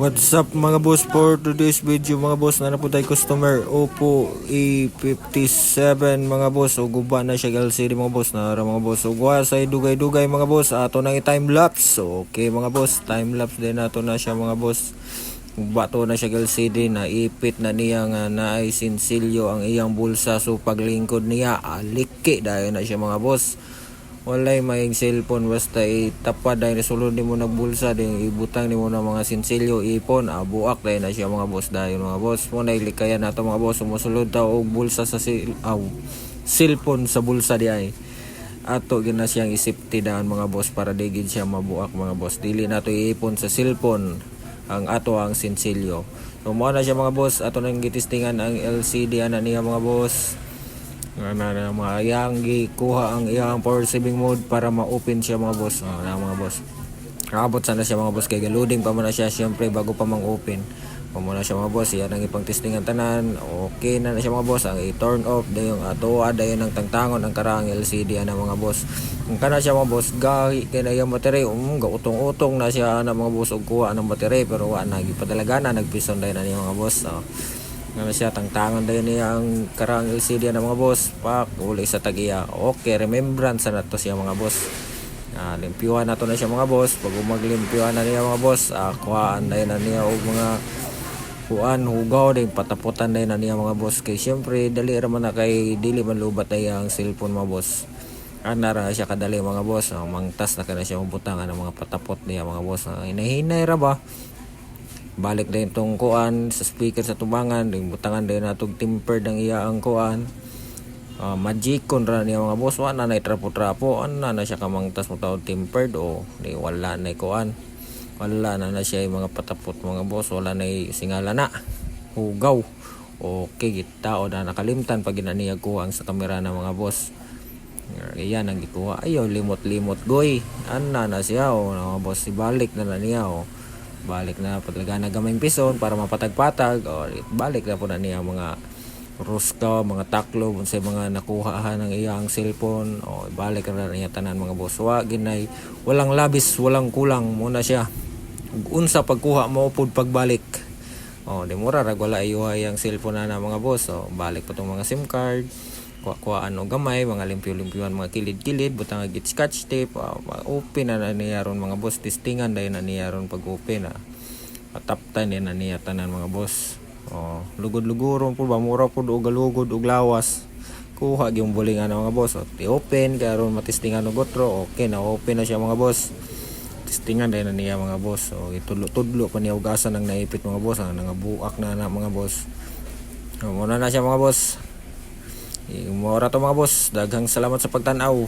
What's up mga boss, for today's video mga boss, na po tayo customer Oppo A57 mga boss. O guba na siya LCD mga boss, nara mga boss. O guwa sa dugay-dugay mga boss, ato nang i-time lapse. So, okay mga boss, time lapse din nato na siya mga boss. Guba to na siya LCD, na ipit na niya nga na ay sinsilyo ang iyang bulsa. So paglingkod niya aliki dahil na siya mga boss. Walay may cellphone basta itapad dahil sulod ni mo nagbulsa din ibutang ni mo na mga sinsilyo ipon buak dahil na siya mga boss dahil mga boss mo na ilikayan nato mga boss sumusulod ta og bulsa sa cellphone sa bulsa di ay ato gina siyang isipti daan mga boss para digid siya mabuak mga boss, dili nato iipon sa cellphone ang ato ang sinsilyo. So mo na siya mga boss, ato nang gitistingan ang LCD ana niya mga boss na mayang gikuha ang iyang power saving mode para ma-open siya mga boss. Mga boss, nakabot sana siya mga boss kay loading pa man na siya syempre bago pa mang open pa muna siya mga boss. Yan ang ipang testingan tanan, okay na siya mga boss. Ang i-turn off dayon ato dayon ang tangtangon ang karang LCD ana mga boss. Kung kana siya mga boss gahi kay na yung battery gautong-utong na siya ana mga boss og kuha ng battery pero wa na gipadalaga na nagpison dayon ani mga boss. Nga siya tangtangan dayon niya ang karang LCD na mga boss pak uli sa tagiya. Okay, remembrance na to siya mga boss. Limpyuhan na to na siya mga boss. Pag maglimpyuhan na niya mga boss, kuhaan dayon na niya og mga kuan hugaw din pataputan dayon na niya mga boss. Kay syempre dali ra man na kay dili man lubat ay ang cellphone mga boss. Ana ra siya kadali mga boss. Mangtas na kana siya butang ang mga patapot niya mga boss. Hinahinay ra ba? Balik din tong kuan sa speaker sa tubangan din butangan din natog tempered ang iya ang kuan magic kon ra niya mga boss. Wa na trapo-trapo ana na siya kamangtas mo tawag tempered o di wala na kuan, wala na siya mga patapot mga boss, wala na singala na hugaw. Okay gitao na nakalimtan pag ginaniya kuha sa kamera na mga boss. Iyan ang gikuha ayaw limot-limot goy ana na siya mga boss. Ibalik na niya balik na patalaga na gamay pison para mapatag-patag balik na po na niya mga ruska, mga taklo sa mga nakuhaan ng iyang cellphone balik na niya tanan mga boss. Wa ginay walang labis walang kulang muna siya unsa pagkuha mo pud pagbalik di mura rag wala iyo ang cellphone na mga boss. Balik pa tong mga SIM card kuhaan o gamay mga limpyo-limpyuhan mga kilid-kilid butang git scotch tape open na niya ron mga boss. Testingan dayon na niya ron pag open pataptan din na niya tanan mga boss. Lugod-luguron po ba mura po og galugod og lawas kuha gyung bulingan mga boss. I-open kaya ron matestingan og gotro okay na open na siya mga boss. Testingan dayon na niya mga boss. Itudlo pa niya ugasan ng naipit mga boss nangabuak na mga boss. Muna na siya mga boss. Mura to mga boss. Daghang salamat sa pagtanaw.